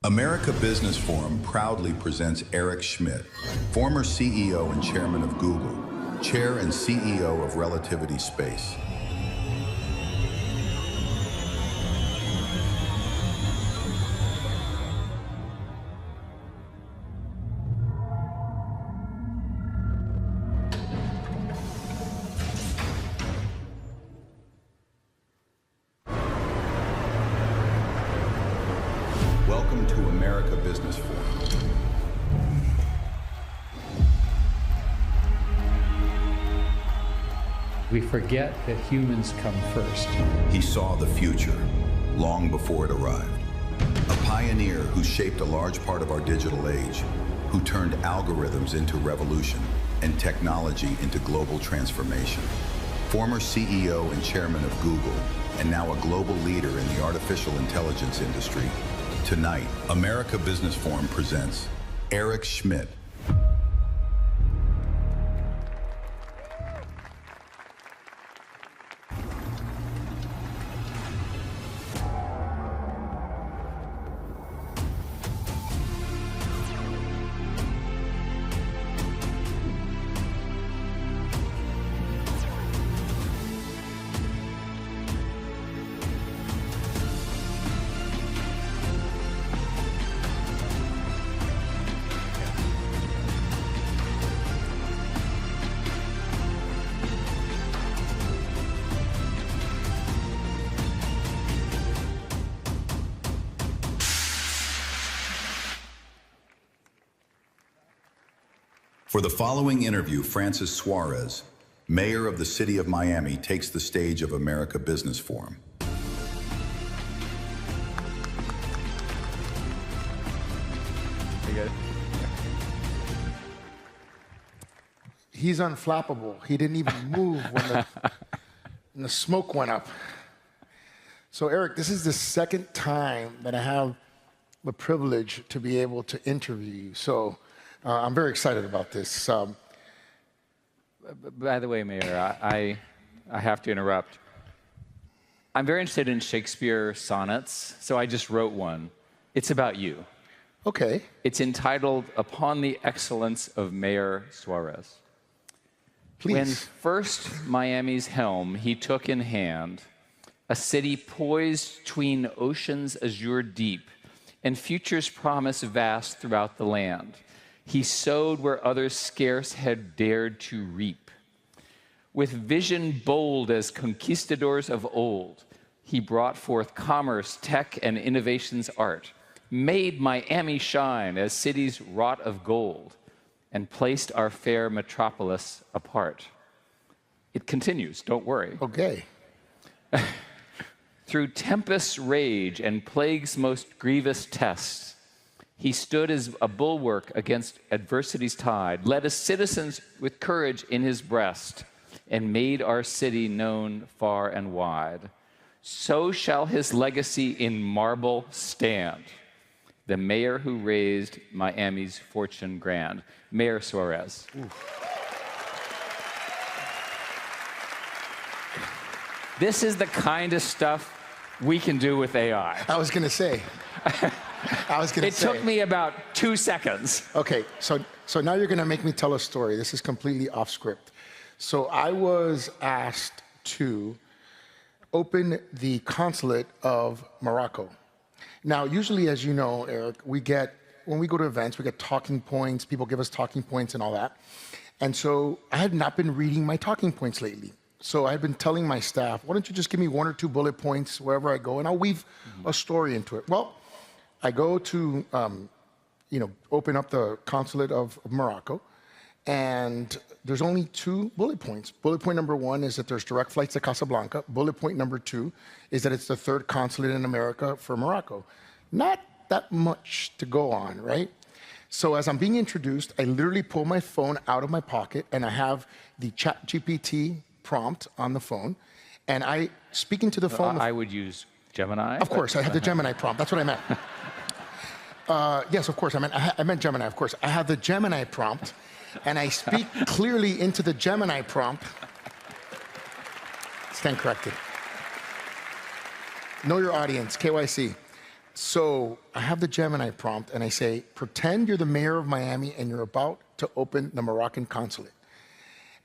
America Business Forum proudly presents Eric Schmidt, former CEO and chairman of Google, chair and CEO of Relativity Space. Welcome to America Business Forum. We forget that humans come first. He saw the future long before it arrived. A pioneer who shaped a large part of our digital age, who turned algorithms into revolution and technology into global transformation. Former CEO and chairman of Google, and now a global leader in the artificial intelligence industry. Tonight, America Business Forum presents Eric Schmidt. For the following interview, Francis Suarez, mayor of the city of Miami, takes the stage of America Business Forum. You good? He's unflappable. He didn't even move when the smoke went up. So Eric, this is the second time that I have the privilege to be able to interview you. So I'm very excited about this. By the way, Mayor, I have to interrupt. I'm very interested in Shakespeare sonnets, so I just wrote one. It's about you. Okay. It's entitled Upon the Excellence of Mayor Suarez. Please. When first Miami's helm he took in hand, a city poised 'tween oceans azure deep and future's promise vast throughout the land. He sowed where others scarce had dared to reap. With vision bold as conquistadors of old, he brought forth commerce, tech, and innovation's art, made Miami shine as cities wrought of gold, and placed our fair metropolis apart. It continues, don't worry. Okay. Through tempest's rage and plague's most grievous tests, he stood as a bulwark against adversity's tide, led his citizens with courage in his breast, and made our city known far and wide. So shall his legacy in marble stand, the mayor who raised Miami's fortune grand, Mayor Suarez. This is the kind of stuff we can do with AI. I was going to say. It took me about 2 seconds. Okay, so now you're going to make me tell a story. This is completely off script. So I was asked to open the consulate of Morocco. Now, usually, as you know, Eric, when we go to events, we get talking points. People give us talking points and all that. And so I had not been reading my talking points lately. So I've been telling my staff, why don't you just give me 1 or 2 bullet points wherever I go, and I'll weave a story into it. Well, I go to, open up the consulate of Morocco, and there's only 2 bullet points. Bullet point number 1 is that there's direct flights to Casablanca. Bullet point number 2 is that it's the 3rd consulate in America for Morocco. Not that much to go on, right? So as I'm being introduced, I literally pull my phone out of my pocket, and I have the ChatGPT prompt on the phone, and I speak into the phone. I would use Gemini. Of course, I have the Gemini prompt. That's what I meant. Yes, of course, I meant Gemini, of course. I have the Gemini prompt, and I speak clearly into the Gemini prompt. Stand corrected. Know your audience, KYC. So I have the Gemini prompt, and I say, pretend you're the mayor of Miami and you're about to open the Moroccan consulate.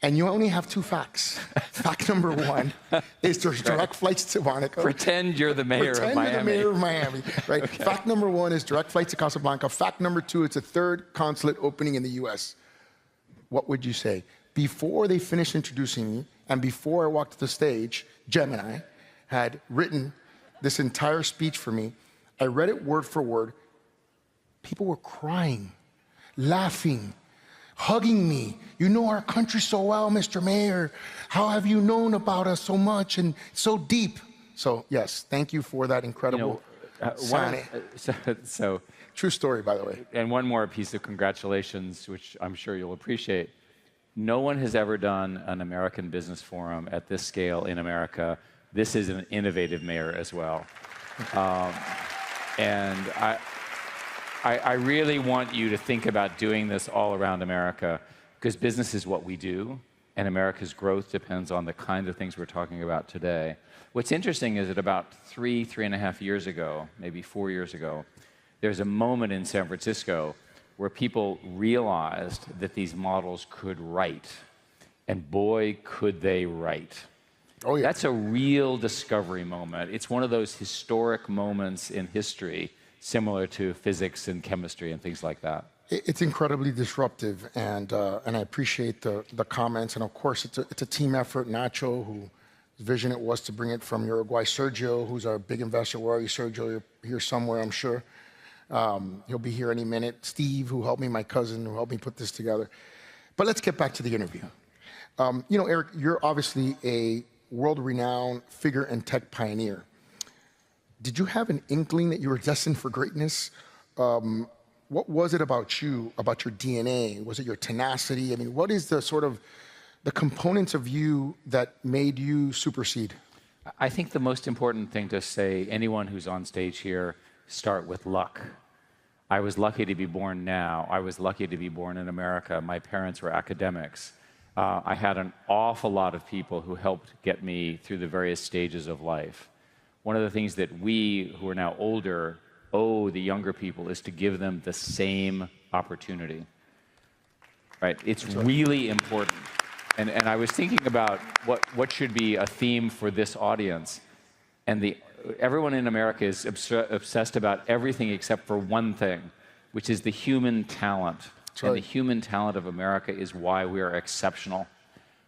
And you only have 2 facts. Fact number 1 is there's direct flights to Monaco. Pretend you're the mayor of Miami. Pretend you're the mayor of Miami, right? Okay. Fact number 1 is direct flights to Casablanca. Fact number 2, it's a 3rd consulate opening in the US. What would you say? Before they finished introducing me, and before I walked to the stage, Gemini had written this entire speech for me. I read it word for word. People were crying, laughing, hugging me. You know our country so well, Mr. Mayor. How have you known about us so much and so deep? So yes, thank you for that incredible signing. So true story, by the way. And one more piece of congratulations, which I'm sure you'll appreciate. No one has ever done an American Business Forum at this scale in America. This is an innovative mayor as well. And I really want you to think about doing this all around America, because business is what we do, and America's growth depends on the kind of things we're talking about today. What's interesting is that about 3.5 years ago, maybe 4 years ago, there's a moment in San Francisco where people realized that these models could write, and boy, could they write. Oh, yeah. That's a real discovery moment. It's one of those historic moments in history, similar to physics and chemistry and things like that. It's incredibly disruptive, and I appreciate the comments. And of course, it's a team effort. Nacho, whose vision it was to bring it from Uruguay. Sergio, who's our big investor. Where are you, Sergio? You're here somewhere, I'm sure. He'll be here any minute. Steve, who helped me, my cousin, who helped me put this together. But let's get back to the interview. You know, Eric, you're obviously a world-renowned figure and tech pioneer. Did you have an inkling that you were destined for greatness? What was it about you, about your DNA? Was it your tenacity? I mean, what is the sort of the components of you that made you supersede? I think the most important thing to say, anyone who's on stage here, start with luck. I was lucky to be born now. I was lucky to be born in America. My parents were academics. I had an awful lot of people who helped get me through the various stages of life. One of the things that we, who are now older, owe the younger people is to give them the same opportunity. Right? It's really important. And I was thinking about what should be a theme for this audience. And everyone in America is obsessed about everything except for one thing, which is the human talent. Right. And the human talent of America is why we are exceptional.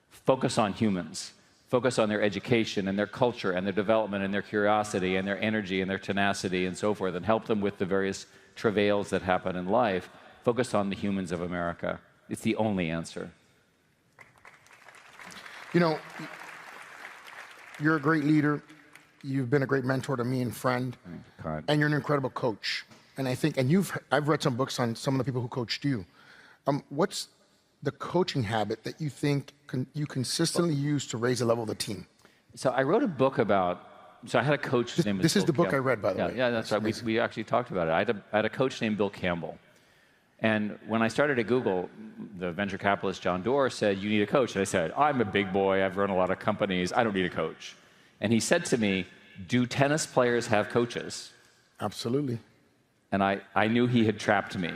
Focus on humans. Focus on their education and their culture and their development and their curiosity and their energy and their tenacity and so forth, and help them with the various travails that happen in life. Focus on the humans of America. It's the only answer. You know, you're a great leader. You've been a great mentor to me and friend. And you're an incredible coach. And I think, and I've read some books on some of the people who coached you. What's the coaching habit that you think you consistently use to raise the level of the team? So I wrote a book about, so I had a coach named This is the book I read, by the way. Yeah, that's right. We actually talked about it. I had a coach named Bill Campbell. And when I started at Google, the venture capitalist John Doerr said, you need a coach. And I said, I'm a big boy. I've run a lot of companies. I don't need a coach. And he said to me, do tennis players have coaches? Absolutely. And I knew he had trapped me,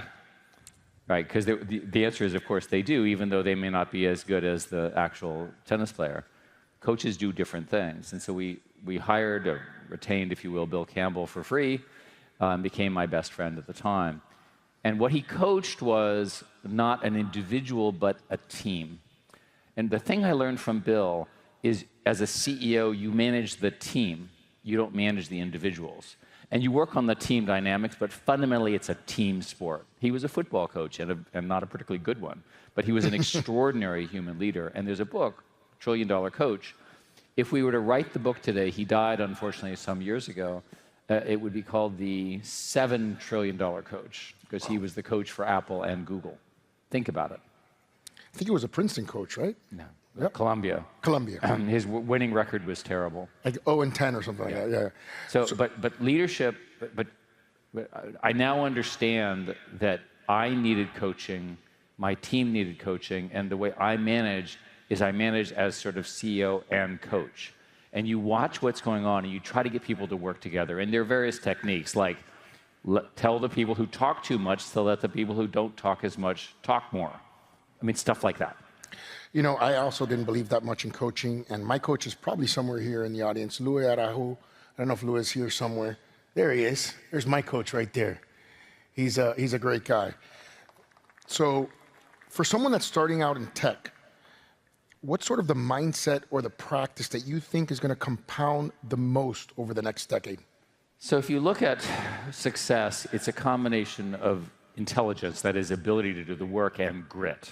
right? Because the answer is, of course, they do, even though they may not be as good as the actual tennis player. Coaches do different things. And so we hired, or retained, if you will, Bill Campbell for free, and became my best friend at the time. And what he coached was not an individual, but a team. And the thing I learned from Bill is, as a CEO, you manage the team. You don't manage the individuals. And you work on the team dynamics, but fundamentally it's a team sport. He was a football coach, and not a particularly good one, but he was an extraordinary human leader. And there's a book, $1 Trillion Coach. If we were to write the book today, he died, unfortunately, some years ago, it would be called the $7 Trillion Coach, because he was the coach for Apple and Google. Think about it. I think he was a Princeton coach, right? No. Yep. Columbia. His winning record was terrible. Like 0-10 or something like that, yeah. So, but leadership, but I now understand that I needed coaching, my team needed coaching, and the way I manage is I manage as sort of CEO and coach. And you watch what's going on, and you try to get people to work together. And there are various techniques, like Tell the people who talk too much to let the people who don't talk as much talk more. I mean, stuff like that. You know, I also didn't believe that much in coaching, and my coach is probably somewhere here in the audience, Louis Arajo. I don't know if Louis is here somewhere. There he is. There's my coach right there. He's a great guy. So for someone that's starting out in tech, what's sort of the mindset or the practice that you think is going to compound the most over the next decade? So if you look at success, it's a combination of intelligence, that is, ability to do the work, and grit.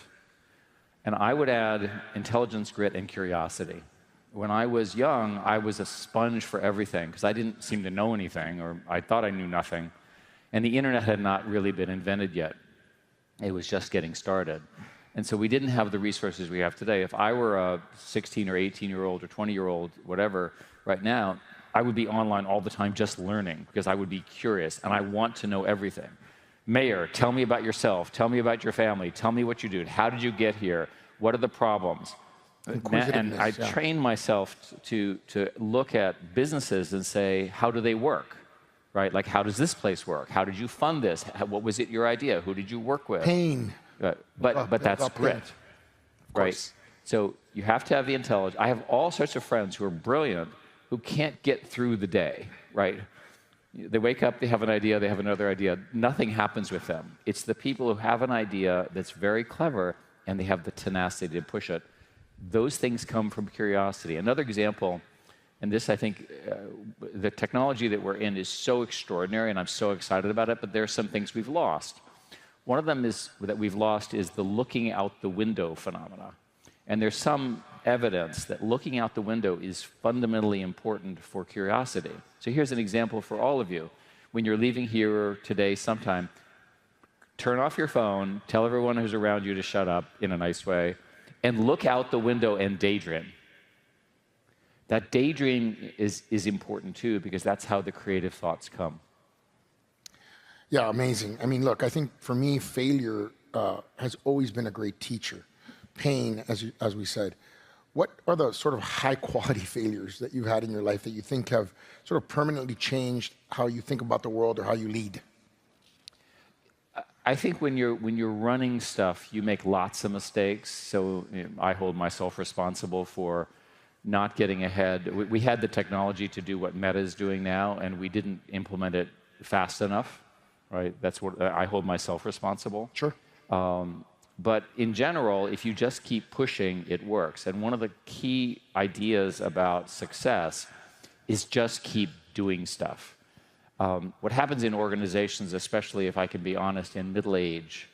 And I would add intelligence, grit, and curiosity. When I was young, I was a sponge for everything because I didn't seem to know anything, or I thought I knew nothing. And the internet had not really been invented yet. It was just getting started. And so we didn't have the resources we have today. If I were a 16 or 18-year-old or 20-year-old, whatever, right now, I would be online all the time just learning because I would be curious and I want to know everything. Mayor, tell me about yourself. Tell me about your family. Tell me what you do. How did you get here? What are the problems? And I trained myself to look at businesses and say, how do they work? Right? Like, how does this place work? How did you fund this? What was it your idea? Who did you work with? Pain. But that's grit, right? So you have to have the intelligence. I have all sorts of friends who are brilliant who can't get through the day, right? They wake up, they have an idea, they have another idea. Nothing happens with them. It's the people who have an idea that's very clever and they have the tenacity to push it. Those things come from curiosity. Another example, and this I think, the technology that we're in is so extraordinary and I'm so excited about it, but there are some things we've lost. One of them that we've lost is the looking out the window phenomena. And there's some evidence that looking out the window is fundamentally important for curiosity. So here's an example for all of you. When you're leaving here today sometime, turn off your phone, tell everyone who's around you to shut up in a nice way, and look out the window and daydream. That daydream is important too, because that's how the creative thoughts come. Yeah, amazing. I mean, look, I think for me, failure has always been a great teacher. Pain, as we said. What are the sort of high-quality failures that you've had in your life that you think have sort of permanently changed how you think about the world or how you lead? I think when you're running stuff, you make lots of mistakes. So I hold myself responsible for not getting ahead. We had the technology to do what Meta is doing now, and we didn't implement it fast enough. Right? That's what I hold myself responsible. Sure. But in general, if you just keep pushing, it works. And one of the key ideas about success is just keep doing stuff. What happens in organizations, especially if I can be honest, in middle age,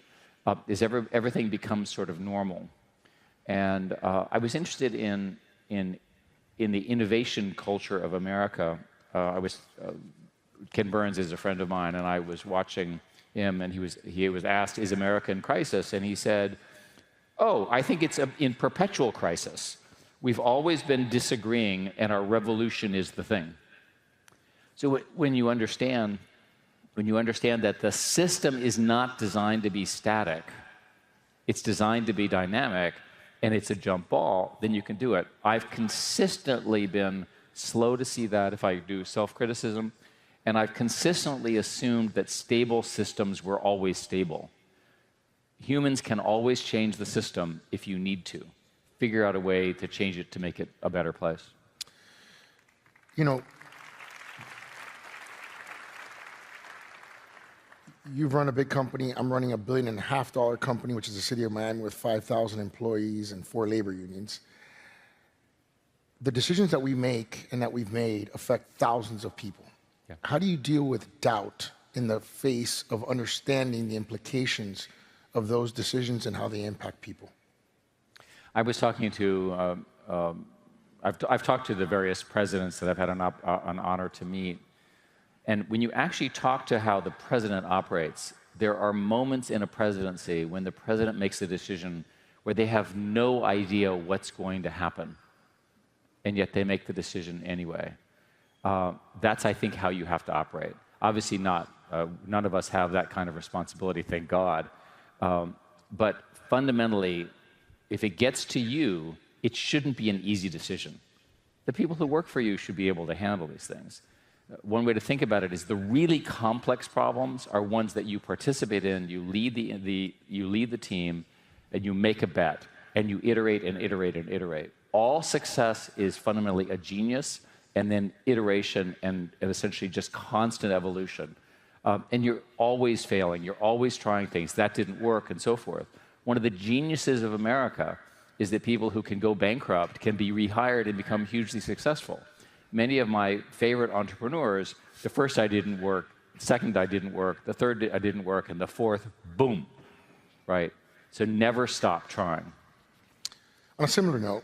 is everything becomes sort of normal. And I was interested in the innovation culture of America. Ken Burns is a friend of mine, and I was watching him, and he was asked, "Is America in crisis?" And he said, "Oh, I think it's in perpetual crisis. We've always been disagreeing, and our revolution is the thing." So when you understand that the system is not designed to be static, it's designed to be dynamic, and it's a jump ball, then you can do it. I've consistently been slow to see that if I do self-criticism. And I've consistently assumed that stable systems were always stable. Humans can always change the system if you need to. Figure out a way to change it to make it a better place. You know, you've run a big company. I'm running $1.5 billion company, which is the city of Miami with 5,000 employees and 4 labor unions. The decisions that we make and that we've made affect thousands of people. Yeah. How do you deal with doubt in the face of understanding the implications of those decisions and how they impact people? I was talking to, I've talked to the various presidents that I've had an honor to meet. And when you actually talk to how the president operates, there are moments in a presidency when the president makes a decision where they have no idea what's going to happen, and yet they make the decision anyway. That's, I think, how you have to operate. Obviously not. None of us have that kind of responsibility, thank God. But fundamentally, if it gets to you, it shouldn't be an easy decision. The people who work for you should be able to handle these things. One way to think about it is the really complex problems are ones that you participate in, you lead the team, and you make a bet, and you iterate and iterate and iterate. All success is fundamentally a genius, and then iteration and essentially just constant evolution. And you're always failing, you're always trying things, that didn't work, and so forth. One of the geniuses of America is that people who can go bankrupt can be rehired and become hugely successful. Many of my favorite entrepreneurs, the first I didn't work, the second I didn't work, the third I didn't work, and the fourth, boom, right? So never stop trying. On a similar note,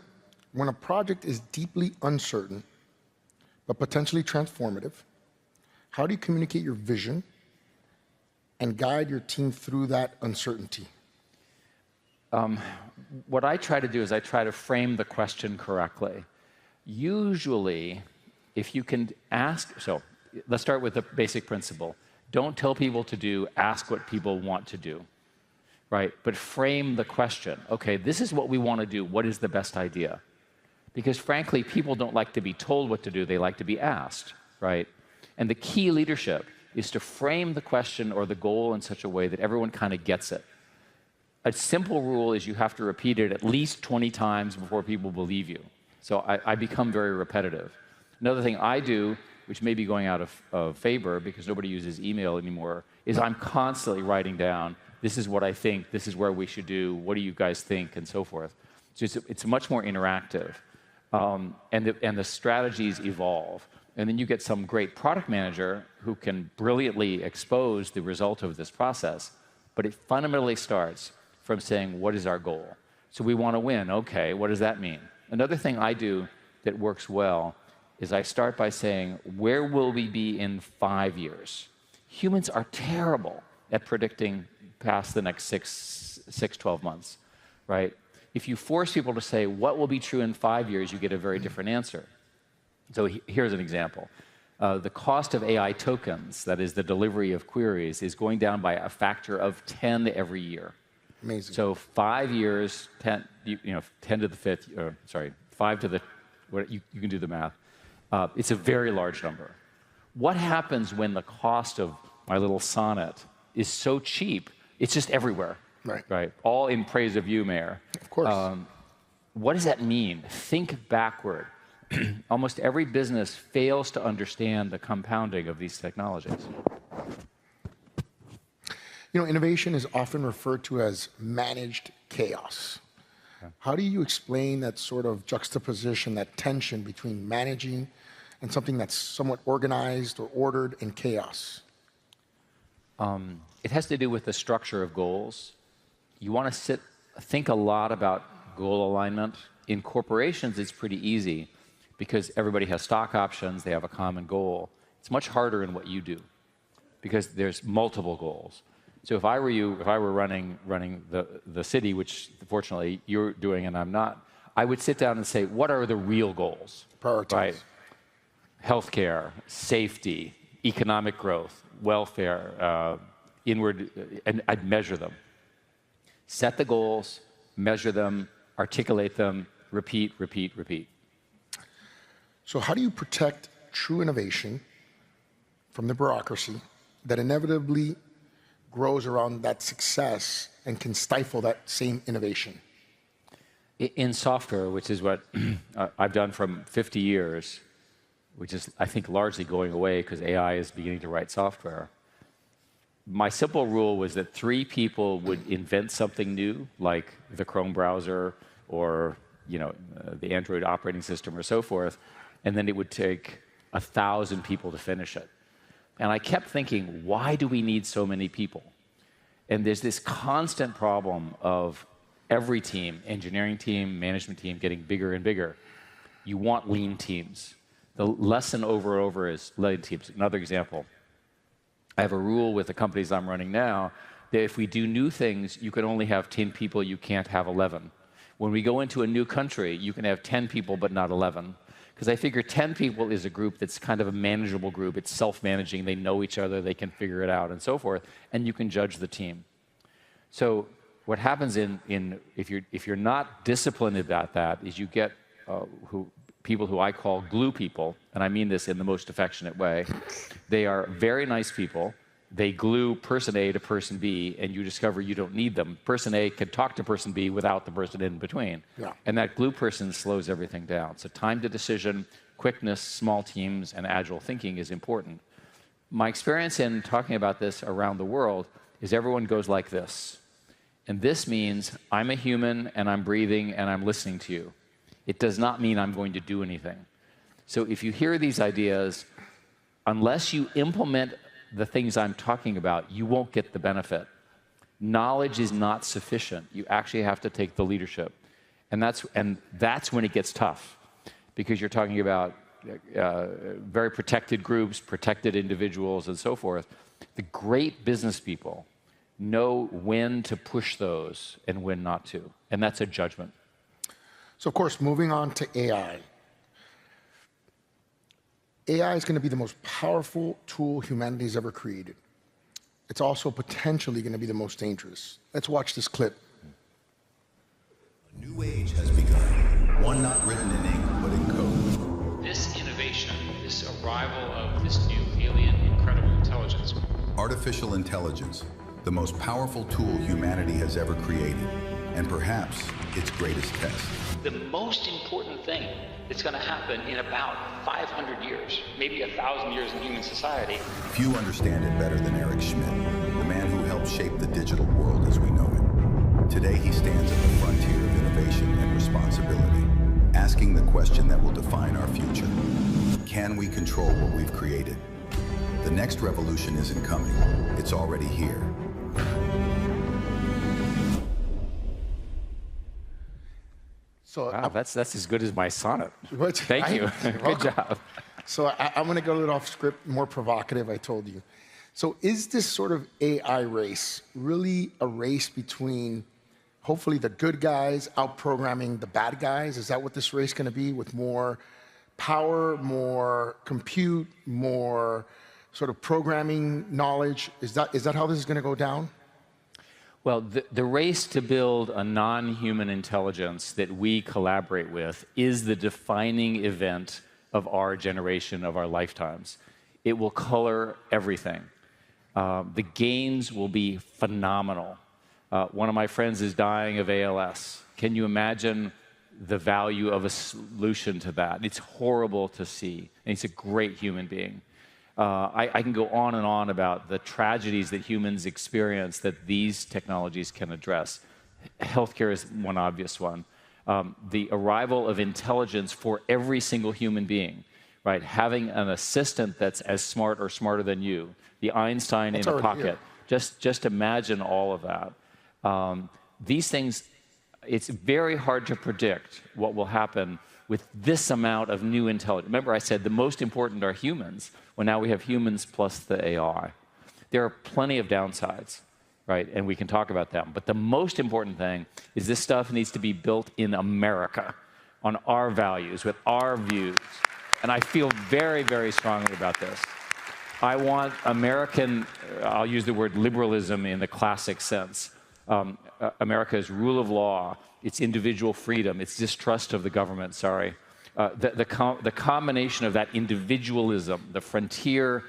when a project is deeply uncertain, but potentially transformative, how do you communicate your vision and guide your team through that uncertainty? What I try to do is I try to frame the question correctly. Usually, if you can ask, so let's start with the basic principle. Don't tell people to do, ask what people want to do, right? But frame the question. Okay, this is what we want to do. What is the best idea? Because frankly, people don't like to be told what to do. They like to be asked, right? And the key leadership is to frame the question or the goal in such a way that everyone kind of gets it. A simple rule is you have to repeat it at least 20 times before people believe you. So I become very repetitive. Another thing I do, which may be going out of favor because nobody uses email anymore, is I'm constantly writing down, this is what I think, this is where we should do, what do you guys think, and so forth. So it's much more interactive. And the strategies evolve. And then you get some great product manager who can brilliantly expose the result of this process. But it fundamentally starts from saying, what is our goal? So we want to win. Okay, what does that mean? Another thing I do that works well is I start by saying, where will we be in 5 years? Humans are terrible at predicting past the next 12 months, right? If you force people to say, what will be true in 5 years, you get a very different answer. So here's an example. The cost of AI tokens, that is the delivery of queries, is going down by a factor of 10 every year. Amazing. So 5 years, 10 to the fifth, 5 to the, you can do the math. It's a very large number. What happens when the cost of my little sonnet is so cheap, it's just everywhere? Right. All in praise of you, Mayor. Of course. What does that mean? Think backward. Almost every business fails to understand the compounding of these technologies. You know, innovation is often referred to as managed chaos. Okay. How do you explain that sort of juxtaposition, that tension between managing and something that's somewhat organized or ordered in chaos? It has to do with the structure of goals. You want to think a lot about goal alignment. In corporations, it's pretty easy because everybody has stock options, they have a common goal. It's much harder in what you do because there's multiple goals. So if I were you, if I were running the city, which fortunately you're doing and I'm not, I would sit down and say, what are the real goals? Prioritize. Right? Healthcare, safety, economic growth, welfare, inward, and I'd measure them. Set the goals, measure them, articulate them, repeat, repeat, repeat. So how do you protect true innovation from the bureaucracy that inevitably grows around that success and can stifle that same innovation? In software, which is what I've done from 50 years, which is, I think, largely going away because AI is beginning to write software, my simple rule was that 3 people would invent something new, like the Chrome browser or the Android operating system or so forth, and then it would take 1,000 people to finish it. And I kept thinking, why do we need so many people? And there's this constant problem of every team, engineering team, management team, getting bigger and bigger. You want lean teams. The lesson over and over is lean teams. Another example, I have a rule with the companies I'm running now that if we do new things, you can only have 10 people, you can't have 11. When we go into a new country, you can have 10 people, but not 11. Because I figure 10 people is a group that's kind of a manageable group. It's self-managing. They know each other. They can figure it out and so forth. And you can judge the team. So what happens if you're not disciplined about that is you get people who I call glue people, and I mean this in the most affectionate way. They are very nice people. They glue person A to person B, and you discover you don't need them. Person A can talk to person B without the person in between. Yeah. And that glue person slows everything down. So time to decision, quickness, small teams, and agile thinking is important. My experience in talking about this around the world is everyone goes like this. And this means I'm a human, and I'm breathing, and I'm listening to you. It does not mean I'm going to do anything. So if you hear these ideas, unless you implement the things I'm talking about, you won't get the benefit. Knowledge is not sufficient. You actually have to take the leadership. And that's when it gets tough, because you're talking about very protected groups, protected individuals, and so forth. The great business people know when to push those and when not to. And that's a judgment. So, of course, moving on to AI. AI is going to be the most powerful tool humanity's ever created. It's also potentially going to be the most dangerous. Let's watch this clip. A new age has begun, one not written in ink, but in code. This innovation, this arrival of this new alien incredible intelligence. Artificial intelligence, the most powerful tool humanity has ever created, and perhaps its greatest test. The most important thing that's going to happen in about 500 years, maybe 1,000 years in human society. Few understand it better than Eric Schmidt, the man who helped shape the digital world as we know it. Today he stands at the frontier of innovation and responsibility, asking the question that will define our future. Can we control what we've created? The next revolution isn't coming, it's already here. So Wow, that's as good as my sonnet. What? Thank you. Good job. So I'm going to go a little off script, more provocative, I told you. So is this sort of AI race really a race between hopefully the good guys out-programming the bad guys? Is that what this race is going to be, with more power, more compute, more sort of programming knowledge? Is that how this is going to go down? Well, the race to build a non-human intelligence that we collaborate with is the defining event of our generation, of our lifetimes. It will color everything. The gains will be phenomenal. One of my friends is dying of ALS. Can you imagine the value of a solution to that? It's horrible to see, and he's a great human being. I can go on and on about the tragedies that humans experience that these technologies can address. Healthcare is one obvious one. The arrival of intelligence for every single human being, right? Having an assistant that's as smart or smarter than you, the Einstein in a pocket. Just imagine all of that. These things, it's very hard to predict what will happen with this amount of new intelligence. Remember I said the most important are humans. Well, now we have humans plus the AI. There are plenty of downsides, right? And we can talk about them. But the most important thing is this stuff needs to be built in America, on our values, with our views. And I feel very, very strongly about this. I want American, I'll use the word liberalism in the classic sense. America's rule of law, its individual freedom, its distrust of the government, the combination of that individualism, the frontier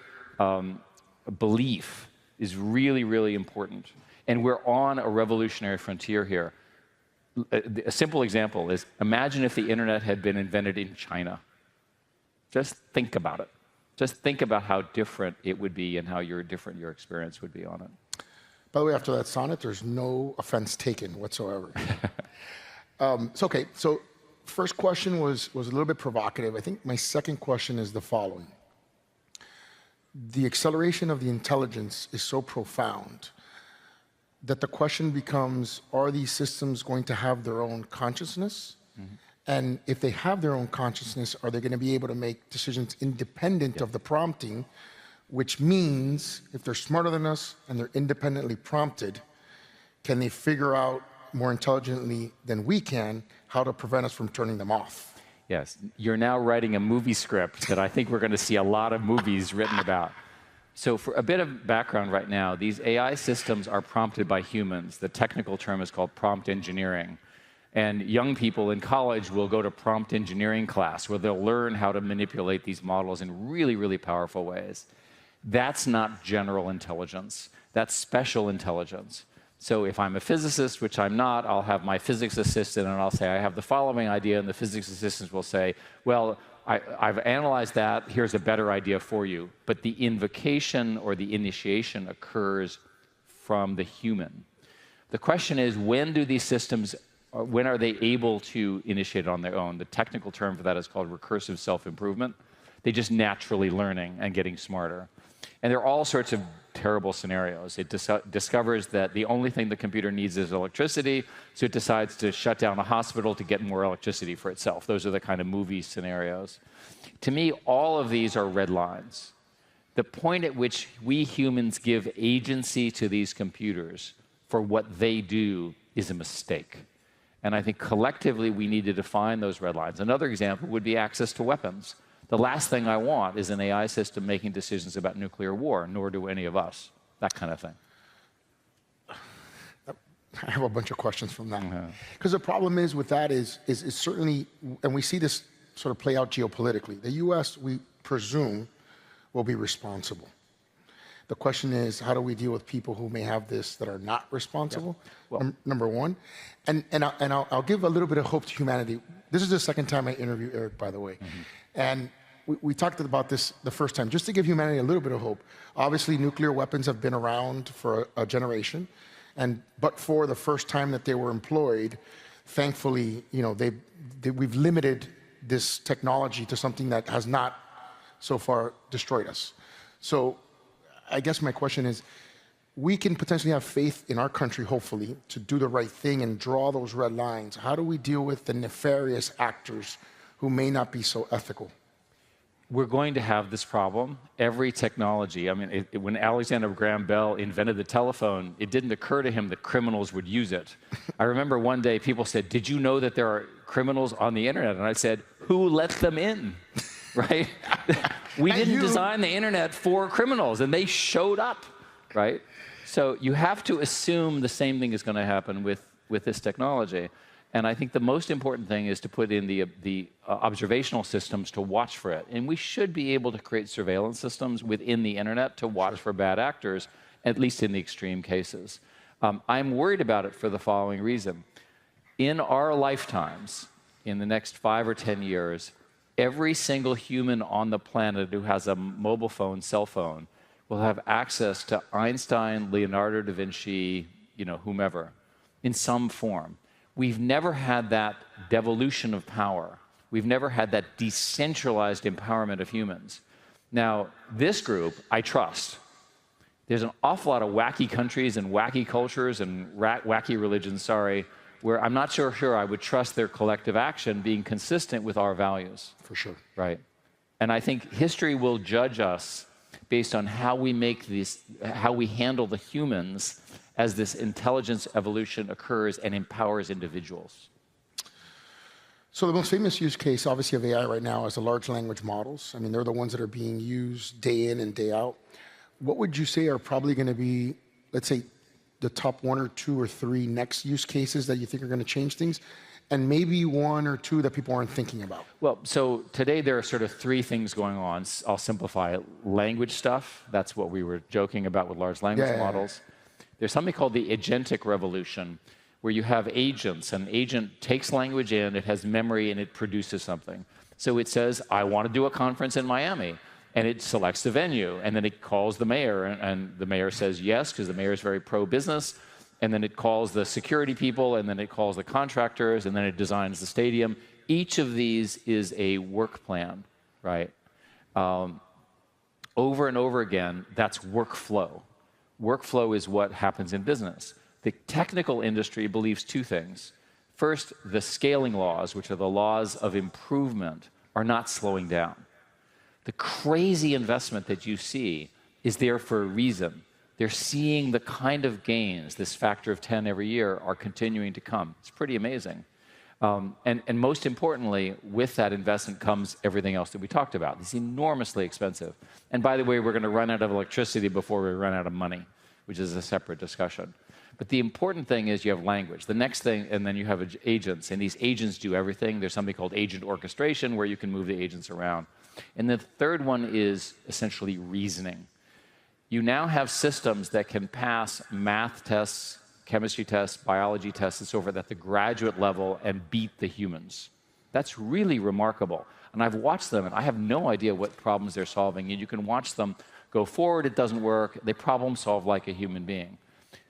belief is really, really important. And we're on a revolutionary frontier here. A simple example is, imagine if the internet had been invented in China. Just think about it. Just think about how different it would be and how different your experience would be on it. By the way, after that sonnet, there's no offense taken whatsoever. Okay, so first question was a little bit provocative. I think my second question is the following. The acceleration of the intelligence is so profound that the question becomes, are these systems going to have their own consciousness? Mm-hmm. And if they have their own consciousness, are they going to be able to make decisions independent of the prompting? Which means, if they're smarter than us and they're independently prompted, can they figure out more intelligently than we can how to prevent us from turning them off? Yes, you're now writing a movie script that I think we're going to see a lot of movies written about. So for a bit of background right now, these AI systems are prompted by humans. The technical term is called prompt engineering. And young people in college will go to prompt engineering class where they'll learn how to manipulate these models in really, really powerful ways. That's not general intelligence. That's special intelligence. So if I'm a physicist, which I'm not, I'll have my physics assistant and I'll say, I have the following idea, and the physics assistant will say, well, I've analyzed that, here's a better idea for you. But the invocation or the initiation occurs from the human. The question is, when do these systems, when are they able to initiate on their own? The technical term for that is called recursive self-improvement. They just naturally learning and getting smarter. And there are all sorts of terrible scenarios. It discovers that the only thing the computer needs is electricity, so it decides to shut down a hospital to get more electricity for itself. Those are the kind of movie scenarios. To me, all of these are red lines. The point at which we humans give agency to these computers for what they do is a mistake. And I think collectively we need to define those red lines. Another example would be access to weapons. The last thing I want is an AI system making decisions about nuclear war, nor do any of us. That kind of thing. I have a bunch of questions from that. Because the problem is with that is certainly, and we see this sort of play out geopolitically, the US, we presume, will be responsible. The question is, how do we deal with people who may have this that are not responsible? Yeah. Well, number one. And I'll give a little bit of hope to humanity. This is the second time I interview Eric, by the way. And we talked about this the first time, just to give humanity a little bit of hope. Obviously, nuclear weapons have been around for a generation, but for the first time that they were employed, thankfully, you know, we've limited this technology to something that has not so far destroyed us. So I guess my question is, we can potentially have faith in our country, hopefully, to do the right thing and draw those red lines. How do we deal with the nefarious actors who may not be so ethical? We're going to have this problem. Every technology, I mean, when Alexander Graham Bell invented the telephone, it didn't occur to him that criminals would use it. I remember one day people said, did you know that there are criminals on the internet? And I said, who let them in, right? We didn't design the internet for criminals, and they showed up, right? So you have to assume the same thing is going to happen with this technology. And I think the most important thing is to put in the observational systems to watch for it. And we should be able to create surveillance systems within the internet to watch for bad actors, at least in the extreme cases. I'm worried about it for the following reason. In our lifetimes, in the next 5 or 10 years, every single human on the planet who has a mobile phone, cell phone, will have access to Einstein, Leonardo da Vinci, you know, whomever, in some form. We've never had that devolution of power. We've never had that decentralized empowerment of humans. Now, this group, I trust. There's an awful lot of wacky countries and wacky cultures and wacky religions, where I'm not sure I would trust their collective action being consistent with our values. For sure. Right. And I think history will judge us based on how we make these, how we handle the humans as this intelligence evolution occurs and empowers individuals. So the most famous use case, obviously, of AI right now is the large language models. I mean, they're the ones that are being used day in and day out. What would you say are probably going to be, let's say, the top 1 or 2 or 3 next use cases that you think are going to change things? And maybe 1 or 2 that people aren't thinking about. Well, so today there are sort of 3 things going on. I'll simplify it. Language stuff, that's what we were joking about with large language models. There's something called the agentic revolution, where you have agents. An agent takes language in, it has memory, and it produces something. So it says, I want to do a conference in Miami. And it selects the venue, and then it calls the mayor, and the mayor says yes, because the mayor is very pro-business. And then it calls the security people, and then it calls the contractors, and then it designs the stadium. Each of these is a work plan, right? Over and over again, that's workflow. Workflow is what happens in business. The technical industry believes 2 things. First, the scaling laws, which are the laws of improvement, are not slowing down. The crazy investment that you see is there for a reason. They're seeing the kind of gains, this factor of 10 every year, are continuing to come. It's pretty amazing. And most importantly, with that investment comes everything else that we talked about. It's enormously expensive. And by the way, we're going to run out of electricity before we run out of money, which is a separate discussion. But the important thing is you have language. The next thing, and then you have agents, and these agents do everything. There's something called agent orchestration, where you can move the agents around. And the third one is essentially reasoning. You now have systems that can pass math tests, chemistry tests, biology tests, and so forth at the graduate level and beat the humans. That's really remarkable. And I've watched them, and I have no idea what problems they're solving. And you can watch them go forward, it doesn't work, they problem solve like a human being.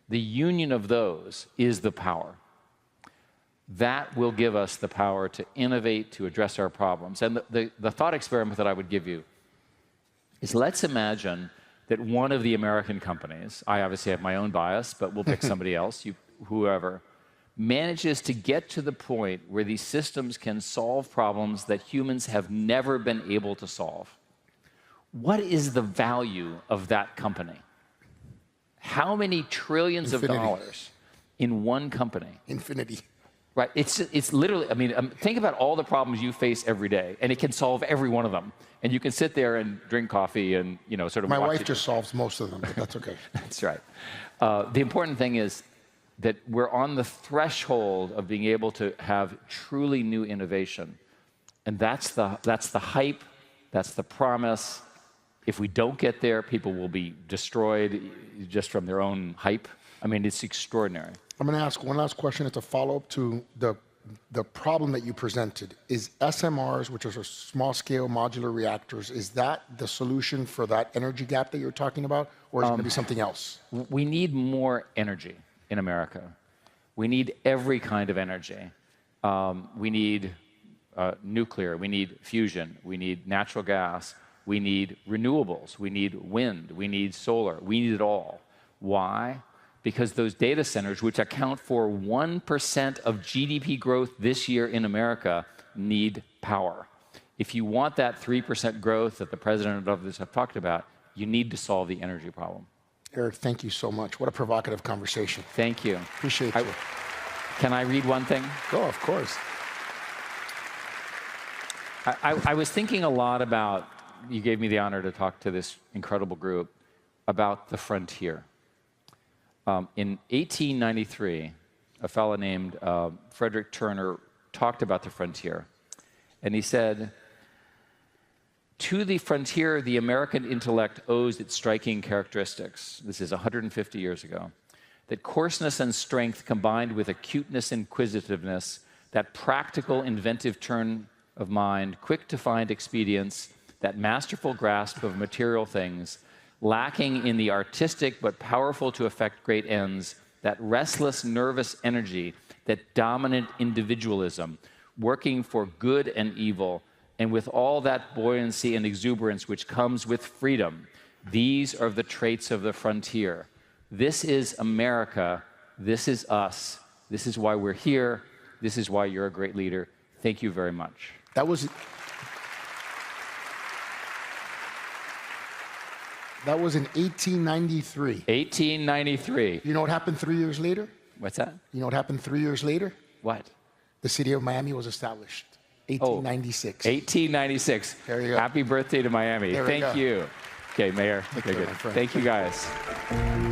The union of those is the power. That will give us the power to innovate, to address our problems. And the thought experiment that I would give you is, let's imagine that one of the American companies, I obviously have my own bias, but we'll pick somebody else, whoever, manages to get to the point where these systems can solve problems that humans have never been able to solve. What is the value of that company? How many trillions of dollars in one company? Infinity. Right. It's literally, I mean, think about all the problems you face every day, and it can solve every one of them. And you can sit there and drink coffee and, you know, sort of My watch wife it. just solves most of them, but that's okay. That's right. The important thing is that we're on the threshold of being able to have truly new innovation. And that's the hype, that's the promise. If we don't get there, people will be destroyed just from their own hype. I mean, it's extraordinary. I'm going to ask one last question. It's a follow-up to the problem that you presented. Is SMRs, which are small-scale modular reactors, is that the solution for that energy gap that you're talking about, or is it going to be something else? We need more energy in America. We need every kind of energy. We need nuclear. We need fusion. We need natural gas. We need renewables. We need wind. We need solar. We need it all. Why? Because those data centers, which account for 1% of GDP growth this year in America, need power. If you want that 3% growth that the president and others have talked about, you need to solve the energy problem. Eric, thank you so much. What a provocative conversation. Thank you. Appreciate you. Can I read one thing? Go, of course. I was thinking a lot about, you gave me the honor to talk to this incredible group about the frontier. In 1893, a fellow named Frederick Turner talked about the frontier. And he said, "To the frontier, the American intellect owes its striking characteristics." This is 150 years ago. "That coarseness and strength combined with acuteness and inquisitiveness, that practical, inventive turn of mind, quick to find expedients, that masterful grasp of material things, lacking in the artistic but powerful to effect great ends, that restless, nervous energy, that dominant individualism, working for good and evil, and with all that buoyancy and exuberance which comes with freedom, these are the traits of the frontier. This is America. This is us. This is why we're here. This is why you're a great leader. Thank you very much." That was in 1893. 1893. You know what happened 3 years later? What's that? You know what happened 3 years later? What? The city of Miami was established. 1896. 1896. There you go. Happy birthday to Miami. There we Thank go. you. Okay, Mayor. Okay, good. my friend. Thank you, guys.